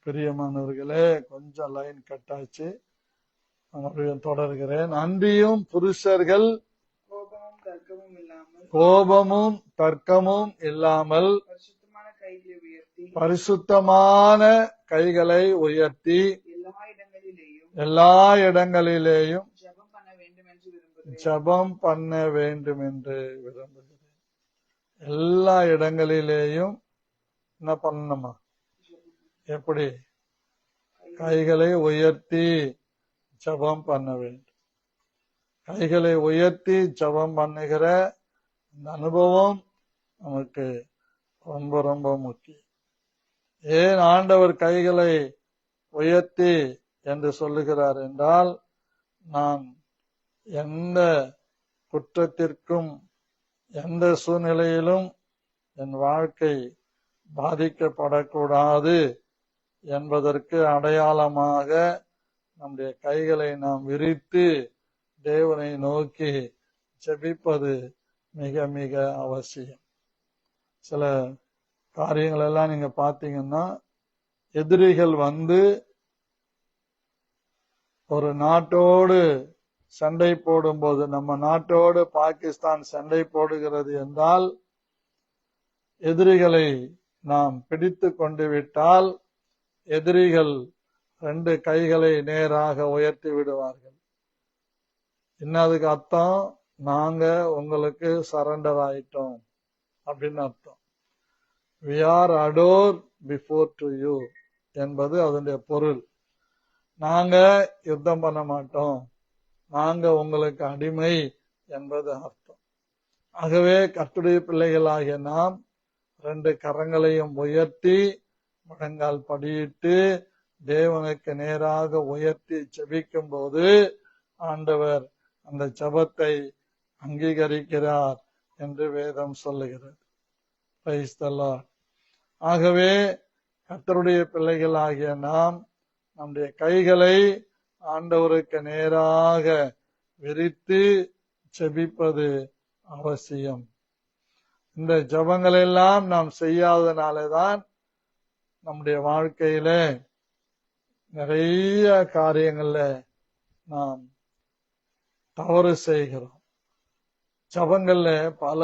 பிரியமானவர்களே, கொஞ்சம் line cut ஆச்சு, மறுபடியும் தொடர்கிறேன். அன்றியும் புருஷர்கள் கோபமும் தர்க்கமும் இல்லாமல் பரிசுத்தமான கைகளை உயர்த்தி எல்லா இடங்களிலேயும் ஜெபம் பண்ண வேண்டும் என்று விரும்புகிறேன். எல்லா இடங்களிலேயும் என்ன பண்ணணுமா? எப்படி? கைகளை உயர்த்தி ஜெபம் பண்ண வேண்டும். கைகளை உயர்த்தி ஜெபம் பண்ணுகிற இந்த அனுபவம் நமக்கு ரொம்ப ரொம்ப முக்கியம். ஏன் ஆண்டவர் கைகளை உயர்த்தி என்று சொல்லுகிறார் என்றால், நான் எந்த குற்றத்திற்கும் எந்த சூழ்நிலையிலும் என் வாழ்க்கை பாதிக்கப்படக்கூடாது என்பதற்கு அடையாளமாக நம்முடைய கைகளை நாம் விரித்து தேவனை நோக்கி ஜெபிப்பது மிக மிக அவசியம். சில காரியங்கள் எல்லாம் நீங்க பாத்தீங்கன்னா, எதிரிகள் வந்து ஒரு நாட்டோடு சண்டை போடும்போது, நம்ம நாட்டோடு பாகிஸ்தான் சண்டை போடுகிறது என்றால், எதிரிகளை நாம் பிடித்து கொண்டு விட்டால் எதிரிகள் 2 கைகளை நேராக உயர்த்தி விடுவார்கள். இன்னதுக்கு அர்த்தம், நாங்க உங்களுக்கு சரண்டர் ஆயிட்டோம் அப்படின்னு அர்த்தம். we are adored before to you என்பது அதனுடைய பொருள். நாங்க யுத்தம் பண்ண மாட்டோம், நாங்க உங்களுக்கு அடிமை என்பது அர்த்தம். ஆகவே கர்த்தருடைய பிள்ளைகளாகிய நாம் 2 கரங்களையும் உயர்த்தி முழங்கால் படியிட்டு தேவனுக்கு நேராக உயர்த்தி ஜெபிக்கும் போது ஆண்டவர் அந்த ஜெபத்தை அங்கீகரிக்கிறார் என்று வேதம் சொல்லுகிறது. Praise the Lord. ஆகவே கர்த்தருடைய பிள்ளைகளாகிய நாம் நம்முடைய கைகளை ஆண்டவருக்கு நேராக விரித்து ஜெபிப்பது அவசியம். இந்த ஜெபங்கள் எல்லாம் நாம் செய்யாதனாலதான் நம்முடைய வாழ்க்கையில நிறைய காரியங்கள்ல நாம் தவறு செய்கிறோம். ஜெபங்கள்ல பல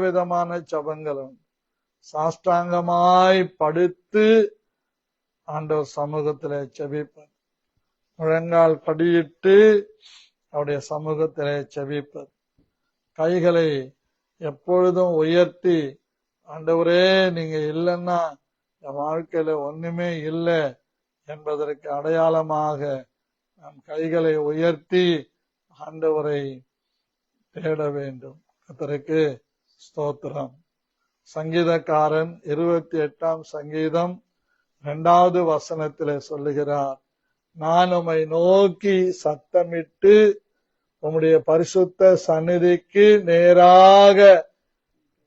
விதமான ஜெபங்களும் சாஷ்டாங்கமாய் படுத்து ஆண்டவர் சமூகத்திலே ஜெபிப்பது, முழங்கால் படியிட்டு அவருடைய சமூகத்திலே ஜெபிப்பது, கைகளை எப்பொழுதும் உயர்த்தி, ஆண்டவரே நீங்க இல்லைன்னா என் வாழ்க்கையில ஒண்ணுமே இல்லை என்பதற்கு அடையாளமாக நம் கைகளை உயர்த்தி ஆண்டவரை தேட வேண்டும். கர்த்தருக்கு ஸ்தோத்திரம். சங்கீதக்காரன் 28ஆம் சங்கீதம் 2வது வசனத்திலே சொல்லுகிறார், நான் உம்மை நோக்கி சத்தமிட்டு உம்முடைய பரிசுத்த சந்நிதிக்கு நேராக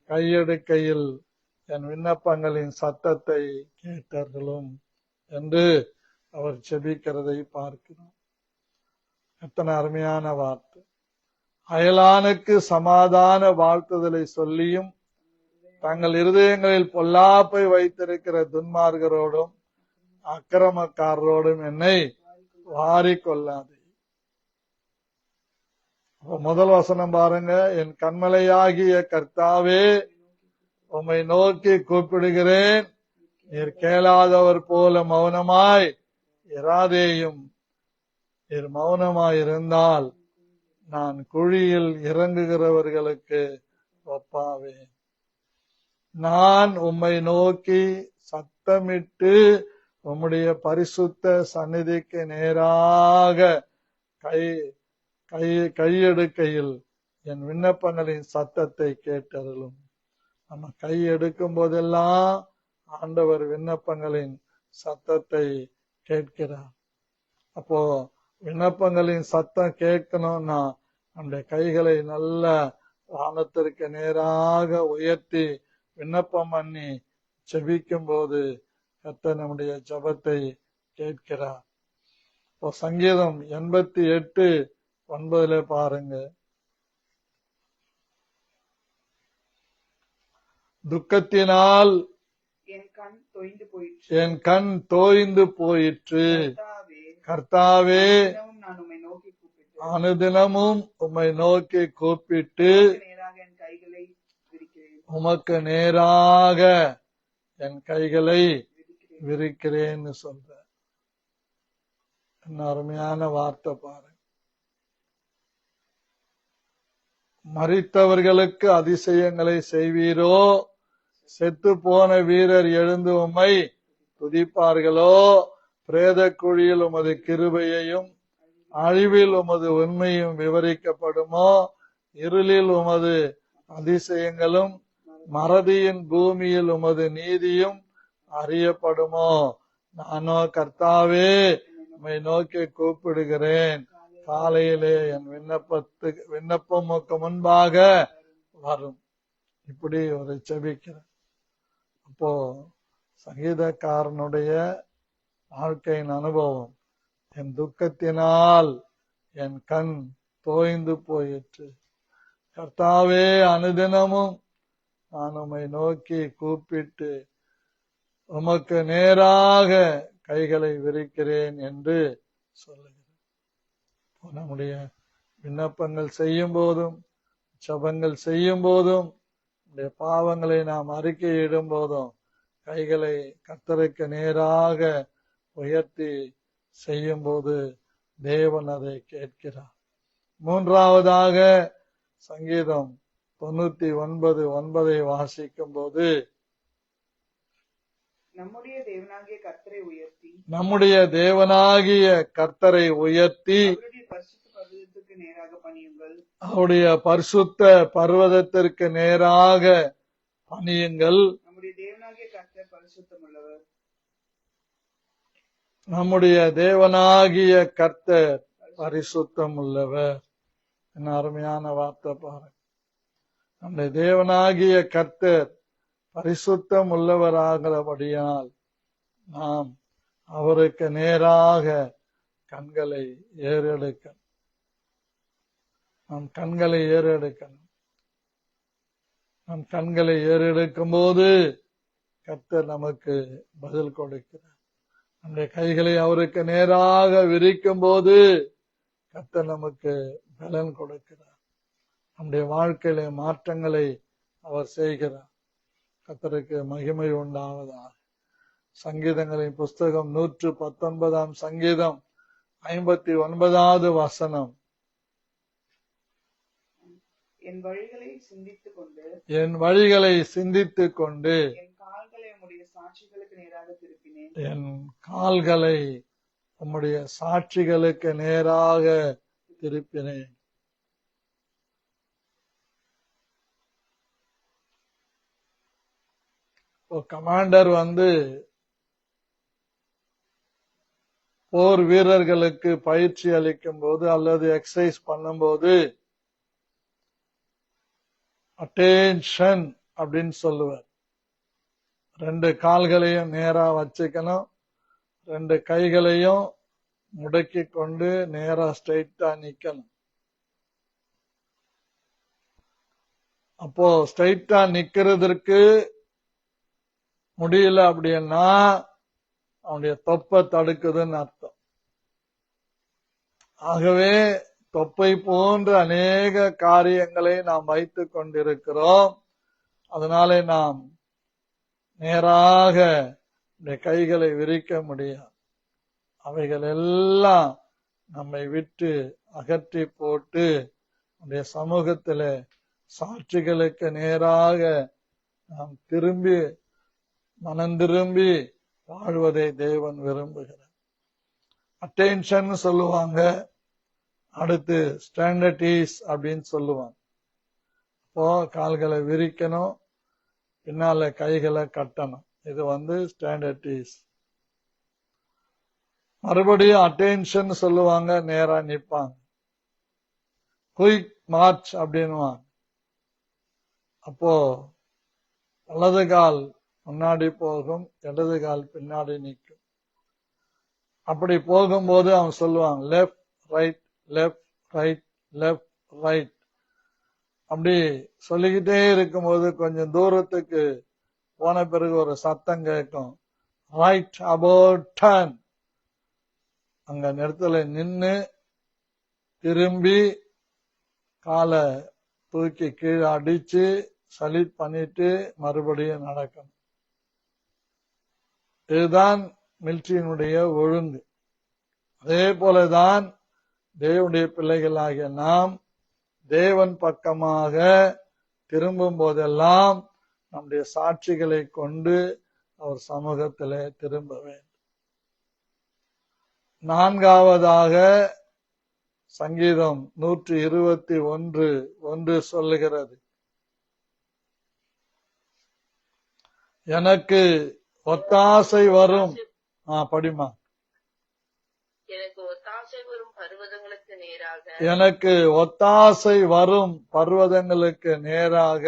கையெடுக்கையில் என் விண்ணப்பங்களின் சத்தத்தை கேட்டர்களும் என்று அவர் ஜெபிக்கிறதை பார்க்கிறோம். எத்தனை அருமையான வார்த்தை! அயலானுக்கு சமாதான வாழ்த்துதலை சொல்லியும் தங்கள் இருதயங்களில் பொல்லாப்பை வைத்திருக்கிற துன்மார்கரோடும் அக்கிரமக்காரரோடும் என்னை வாரிக்கொள்ளாதே. முதல் வசனம் பாருங்க, என் கண்மலையாகிய கர்த்தாவே உம்மை நோக்கி கூப்பிடுகிறேன், நீர் கேளாதவர் போல மௌனமாய் இராதேயும். நீர் மௌனமாய் இருந்தால் நான் குழியில் இறங்குகிறவர்களுக்கு ஒப்பாவேன். நான் உம்மை நோக்கி சத்தமிட்டு உம்முடைய பரிசுத்த சந்நிதிக்கு நேராக கையெடுக்கையில் என் விண்ணப்பங்களின் சத்தத்தை கேட்டருளும். நம்ம கை எடுக்கும் போதெல்லாம் ஆண்டவர் விண்ணப்பங்களின் சத்தத்தை கேட்கிறார். அப்போ விண்ணப்பங்களின் சத்தம் கேட்கணும்னா நம்முடைய கைகளை நல்ல வானத்திற்கு நேராக உயர்த்தி விண்ணப்பம் பண்ணி ஜெபிக்கும் போது கர்த்தர் நம்முடைய ஜெபத்தை கேட்கிறார். இப்போ சங்கீதம் 88:9 பாருங்க, துக்கத்தினால் என் கண் தொய்ந்து போயிற்று. என் கண் தோய்ந்து போயிற்று. கர்த்தாவே, கர்த்தாவே, தினமும் நான் உம்மை நோக்கி கூப்பிட்டு அனுதினமும் உம்மை நோக்கி கூப்பிட்டு நேராக என் கைகளை விரிக்கிறேன். உமக்கு நேராக என் கைகளை விரிக்கிறேன்னு சொல்ற. என்ன அருமையான வார்த்தை பாருங்க. மரித்தவர்களுக்கு அதிசயங்களை செய்வீரோ, செத்து போன வீரர் எழுந்து உம்மை துதிப்பார்களோ, பிரேத குழியில் உமது கிருபையையும் அழிவில் உமது உண்மையும் விவரிக்கப்படுமோ, இருளில் உமது அதிசயங்களும் மறதியின் பூமியில் உமது நீதியும் அறியப்படுமோ. நானோ கர்த்தாவே உம்மை நோக்கி கூப்பிடுகிறேன். காலையிலே என் விண்ணப்பமுக்கு முன்பாக வரும். இப்படி ஒரு செபிக்கிறேன். அப்போ சங்கீதக்காரனுடைய வாழ்க்கையின் அனுபவம், என் துக்கத்தினால் என் கண் தோய்ந்து போயிற்று. கர்த்தாவே, அனுதினமும் நான் உம்மை நோக்கி கூப்பிட்டு உமக்கு நேராக கைகளை விரிக்கிறேன் என்று சொல்லுகிறேன். நம்முடைய விண்ணப்பங்கள் செய்யும் போதும், ஜெபங்கள் செய்யும் போதும், நம்முடைய பாவங்களை நாம் அறிக்கையிடும் போதும் கைகளை கர்த்தருக்கு நேராக உயர்த்தி செய்யும் போது தேவன் அதை கேட்கிறார். மூன்றாவதாக சங்கீதம் 99:9 வாசிக்கும் போது, நம்முடைய தேவனாகிய கர்த்தரை உயர்த்தி நம்முடைய தேவனாகிய கர்த்தரை உயர்த்தி அவருடைய பரிசுத்த பர்வதத்திற்கு நேராக பணியுங்கள். நம்முடைய தேவனாகிய கர்த்தர் பரிசுத்தம் உள்ளவர். நம்முடைய தேவனாகிய கர்த்தர் பரிசுத்தம் உள்ளவர். என்ன அருமையான வார்த்தை பாருங்க. நம்முடைய தேவனாகிய கர்த்தர் பரிசுத்தம் உள்ளவராகிறபடியால் நாம் அவருக்கு நேராக கண்களை ஏறெடுக்கணும். நம் கண்களை ஏறெடுக்கணும். நம் கண்களை ஏறெடுக்கும் போது கர்த்தர் நமக்கு பதில் கொடுக்கிறார். நம்முடைய கைகளை அவருக்கு நேராக விரிக்கும் போது கர்த்தர் நமக்கு பலன் கொடுக்கிறார். நம்முடைய வாழ்க்கையில மாற்றங்களை அவர் செய்கிறார். கர்த்தருக்கு மகிமை உண்டாவதாக. சங்கீதங்களின் புஸ்தகம் 119 சங்கீதம் 59வது வசனம். என் வழிகளை சிந்தித்துக் கொண்டு என் வழிகளை சிந்தித்துக் கொண்டு என் கால்களை உம்முடைய சாட்சிகளுக்கு நேராக திருப்பினேன். என் கால்களை உம்முடைய சாட்சிகளுக்கு நேராக திருப்பினேன். கமாண்டர் போர் வீரர்களுக்கு பயிற்சி அளிக்கும் போது அல்லது எக்ஸசைஸ் பண்ணும்போது அட்டென்ஷன் அப்படின்னு சொல்லுவார். 2 கால்களையும் நேரா வச்சுக்கணும், 2 கைகளையும் முடக்கி கொண்டு நேரா ஸ்ட்ரைட்டா நிக்கணும். அப்போ ஸ்ட்ரைட்டா நிக்கிறதுக்கு முடியல அப்படின்னா அவனுடைய தொப்பை தடுக்குதுன்னு அர்த்தம். ஆகவே தொப்பை போன்ற அநேக காரியங்களை நாம் வைத்துக் கொண்டிருக்கிறோம். அதனாலே நாம் நேராக கைகளை விரிக்க முடியாது. அவைகள் எல்லாம் நம்மை விட்டு அகற்றி போட்டு நம்முடைய சமூகத்தில் சாட்சிகளுக்கு நேராக நாம் திரும்பி மனம் திரும்பி வாழ்வதை தேவன் விரும்புகிறார். அட்டென்ஷன் சொல்லுவாங்க, அடுத்து ஸ்டாண்டர்டீஸ் அப்படின்னு சொல்லுவாங்க. இப்போ கால்களை விரிக்கணும், பின்னால கைகளை கட்டணும். இது ஸ்டாண்டர்டீஸ். மறுபடியும் அட்டென்ஷன் சொல்லுவாங்க, நேரா நிற்பாங்க. குயிக் மார்ச் அப்படின்வாங்க. அப்போ வலது கால் முன்னாடி போகும், இடது கால் பின்னாடி நிற்கும். அப்படி போகும்போது அவன் சொல்லுவான் left right left right left right. அப்படி சொல்லிக்கிட்டே இருக்கும்போது கொஞ்சம் தூரத்துக்கு போன பிறகு ஒரு சத்தம் கேட்கும், ரைட் அபவுட் டர்ன். அங்க இடத்துல நின்னு திரும்பி காலை தூக்கி கீழே அடிச்சு சல்யூட் பண்ணிட்டு மறுபடியும் நடக்கணும். இதுதான் மிலிட்டரியினுடைய ஒழுங்கு. அதே போலதான் தேவனுடைய பிள்ளைகளாகிய நாம் தேவன் பக்கமாக திரும்பும் போதெல்லாம் நம்முடைய சாட்சிகளை கொண்டு அவர் சமூகத்திலே திரும்ப வேண்டும். நான்காவதாக சங்கீதம் 121:1 சொல்லுகிறது, எனக்கு ஒத்தாசை வரும். படிமா. எனக்கு ஒத்தாசை வரும் பர்வதங்களுக்கு நேராக, எனக்கு ஒத்தாசை வரும் பர்வதங்களுக்கு நேராக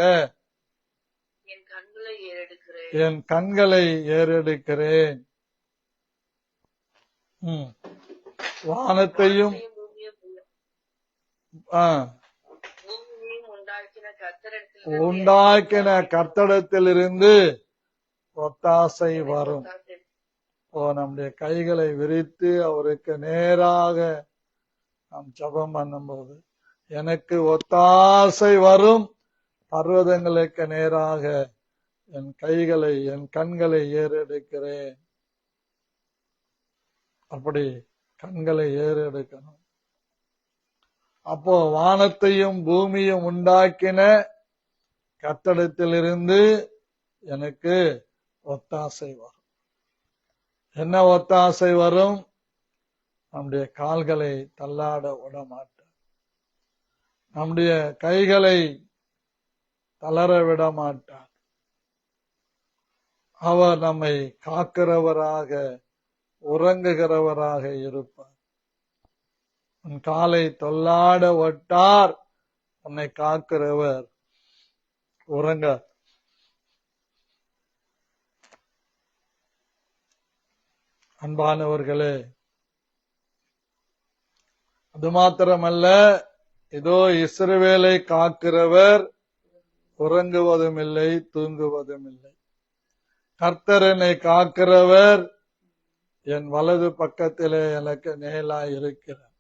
என் கண்களை ஏறெடுக்கிறேன். என் கண்களை ஏறெடுக்கிறேன். வானத்தையும் பூமியையும் உண்டாக்கின கர்த்தரிடத்திலிருந்து ஒத்தாசை வரும். நம்முடைய கைகளை விரித்து அவருக்கு நேராக நாம் ஜெபம் பண்ணும்போது, எனக்கு ஒத்தாசை வரும் பர்வதங்களுக்கு நேராக என் கைகளை என் கண்களை ஏறெடுக்கிறேன். அப்படி கண்களை ஏறெடுக்கணும். அப்போ வானத்தையும் பூமியும் உண்டாக்கின கர்த்தரிடத்திலிருந்து எனக்கு ஒத்தாசை வரும். என்ன ஒத்தாசை வரும்? நம்முடைய கால்களை தள்ளாட விட மாட்டார், நம்முடைய கைகளை தளர விட மாட்டார். அவர் நம்மை காக்கிறவராக உறங்குகிறவராக இருப்பார். உன் காலை தொல்லாட விட்டார், உன்னை காக்கிறவர் உறங்க. அன்பானவர்களே, அது மாத்திரமல்ல, இதோ இஸ்ரவேலை காக்கிறவர் உறங்குவதும் இல்லை தூங்குவதும் இல்லை. கர்த்தர் என்னை காக்கிறவர் என் வலது பக்கத்திலே எனக்கு நேலாய் இருக்கிறார்.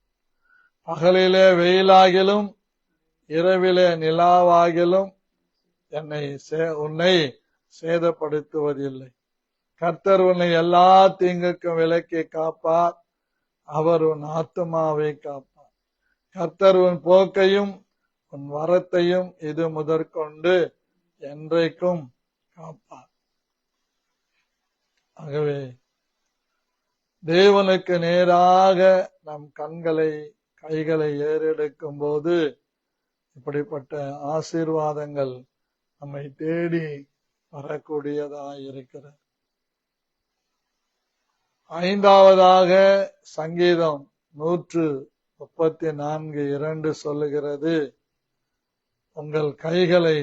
பகலிலே வெயிலாகிலும் இரவிலே நிலாவாகிலும் உன்னை சேதப்படுத்துவதில்லை. கர்த்தர் உன்னை எல்லா தீங்குக்கும் விலக்கி காப்பார். அவர் உன் ஆத்துமாவை காப்பார். கர்த்தர் உன் போக்கையும் உன் வரத்தையும் இது முதற்கொண்டு என்றைக்கும் காப்பார். ஆகவே தேவனுக்கு நேராக நம் கண்களை கைகளை ஏறெடுக்கும் போது இப்படிப்பட்ட ஆசீர்வாதங்கள் நம்மை தேடி வரக்கூடியதாய் இருக்கிறது. ஐந்தாவதாக சங்கீதம் 134:2 சொல்லுகிறது, உங்கள் கைகளை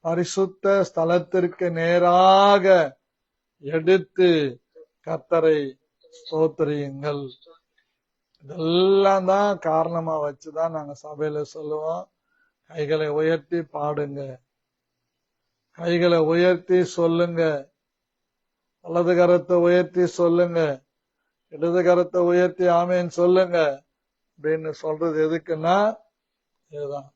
பரிசுத்த ஸ்தலத்திற்கு நேராக எடுத்து கர்த்தரை ஸ்தோத்திரியுங்கள். இதெல்லாம் தான் காரணமா வச்சுதான் நாங்க சபையில சொல்லுவோம், கைகளை உயர்த்தி பாடுங்க, கைகளை உயர்த்தி சொல்லுங்க, வலது கரத்தை உயர்த்தி சொல்லுங்க, இடது கரத்தை உயர்த்தி ஆமேன் சொல்லுங்க அப்படின்னு சொல்றது எதுக்குன்னா, இதுதான்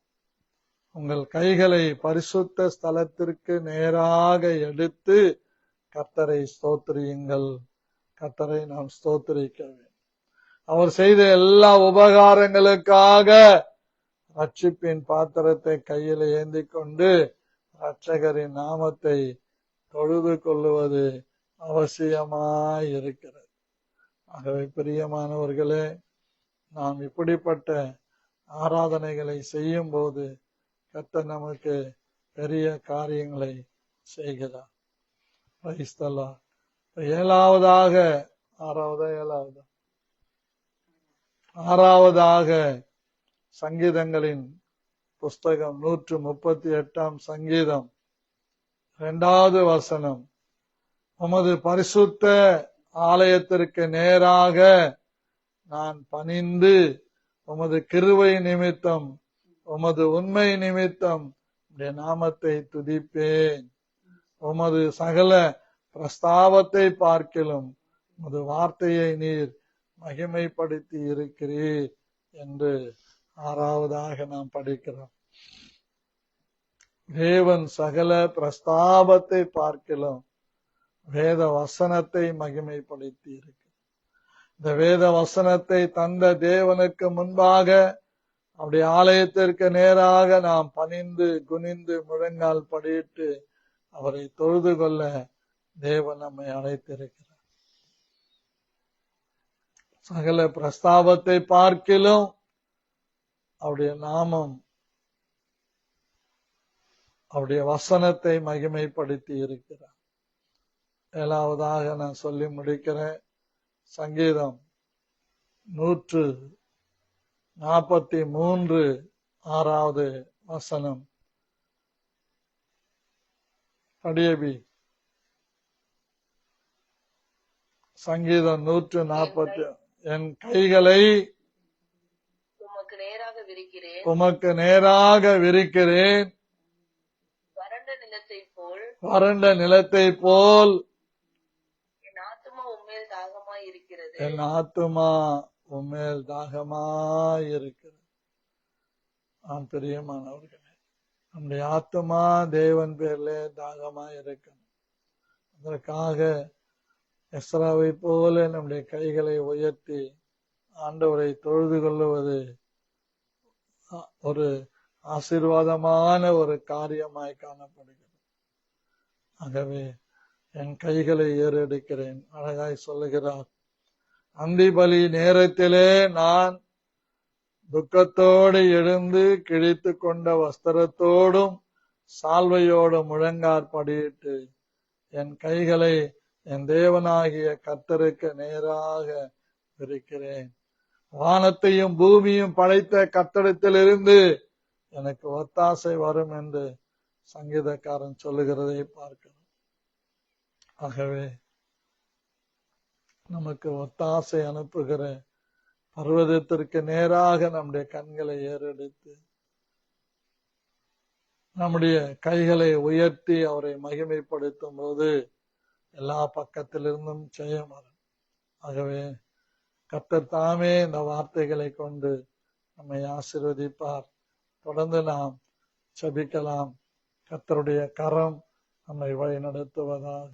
உங்கள் கைகளை பரிசுத்த ஸ்தலத்திற்கு நேராக எடுத்து கர்த்தரை ஸ்தோத்திரியுங்கள். கர்த்தரை நாம் ஸ்தோத்திரிக்க வேண்டும். அவர் செய்த எல்லா உபகாரங்களுக்காக ரட்சிப்பின் பாத்திரத்தை கையில் ஏந்தி கொண்டு இரட்சகரின் நாமத்தை தொழுது கொள்ளுவது அவசியமாயிருக்கிறது. ஆகவே பிரியமானவர்களே, நாம் இப்படிப்பட்ட ஆராதனைகளை செய்யும் போது கர்த்தர் நமக்கு பெரிய காரியங்களை செய்கிறார். Praise the Lord. ஆறாவதாக சங்கீதங்களின் புஸ்தகம் 138 சங்கீதம் 2வது வசனம், உமது பரிசுத்த ஆலயத்திற்கு நேராக நான் பணிந்து உமது கிருபை நிமித்தம் உமது உண்மை நிமித்தம் உம்முடைய நாமத்தை துதிப்பேன். உமது சகல பிரஸ்தாபத்தை பார்க்கிலும் உமது வார்த்தையை நீர் மகிமைப்படுத்தி இருக்கிறீர் என்று 6வதாக நாம் படிக்கிறோம். தேவன் சகல பிரஸ்தாபத்தை பார்க்கிலும் வேத வசனத்தை மகிமைப்படுத்தி இருக்கிறார். இந்த வேத வசனத்தை தந்த தேவனுக்கு முன்பாக அவருடைய ஆலயத்திற்கு நேராக நாம் பணிந்து குனிந்து முழங்கால் படியிட்டு அவரை தொழுது கொள்ள தேவன் நம்மை அழைத்திருக்கிறார். சகல பிரஸ்தாபத்தை பார்க்கிலும் அவருடைய நாமம் அவருடைய வசனத்தை மகிமைப்படுத்தி இருக்கிறார். 7வதாக நான் சொல்லி முடிக்கிறேன். சங்கீதம் 143 6வது வசனம். படியபி. சங்கீதம் 140. என் கைகளை உமக்கு நேராக விரிக்கிறேன், உமக்கு நேராக விரிக்கிறேன், வறண்ட நிலத்தை போல் வறண்ட நிலத்தை போல் என் ஆத்துமா உம்மேல் தாகமாய் இருக்கிறது. என் ஆத்துமா உம்மேல் தாகமாயிருக்கிறது. ஆம் பிரியமானவர்களே, நம்முடைய ஆத்துமா தேவன் பேர்ல தாகமாயிருக்கணும். அதற்காக எஸ்ராவை போல நம்முடைய கைகளை உயர்த்தி ஆண்டவரை தொழுது கொள்ளுவது ஒரு ஆசீர்வாதமான ஒரு காரியமாய் காணப்படுகிறது. ஆகவே என் கைகளை ஏறெடுக்கிறேன். அழகாய் சொல்லுகிறார். அந்திபலி நேரத்திலே நான் துக்கத்தோடு எழுந்து கிழித்து கொண்ட வஸ்திரத்தோடும் சால்வையோடும் முழங்கார் படியிட்டு என் கைகளை என் தேவனாகிய கர்த்தருக்கு நேராக விரிக்கிறேன். வானத்தையும் பூமியும் படைத்த கர்த்தரிடத்திலிருந்து எனக்கு ஒத்தாசை வரும் என்று சங்கீதக்காரன் சொல்லுகிறதை பார்க்கிறோம். ஆகவே நமக்கு ஒத்தாசை அனுப்புகிற பர்வதத்திற்கு நேராக நம்முடைய கண்களை ஏறெடுத்து நம்முடைய கைகளை உயர்த்தி அவரை மகிமைப்படுத்தும் போது எல்லா பக்கத்திலிருந்தும் ஜெயம் வரும். ஆகவே கர்த்தர் தாமே இந்த வார்த்தைகளை கொண்டு நம்மை ஆசீர்வதிப்பார். தொடர்ந்து நாம் ஜெபிக்கலாம். கர்த்தருடைய கரம் நம்மை வழி நடத்துவதாக.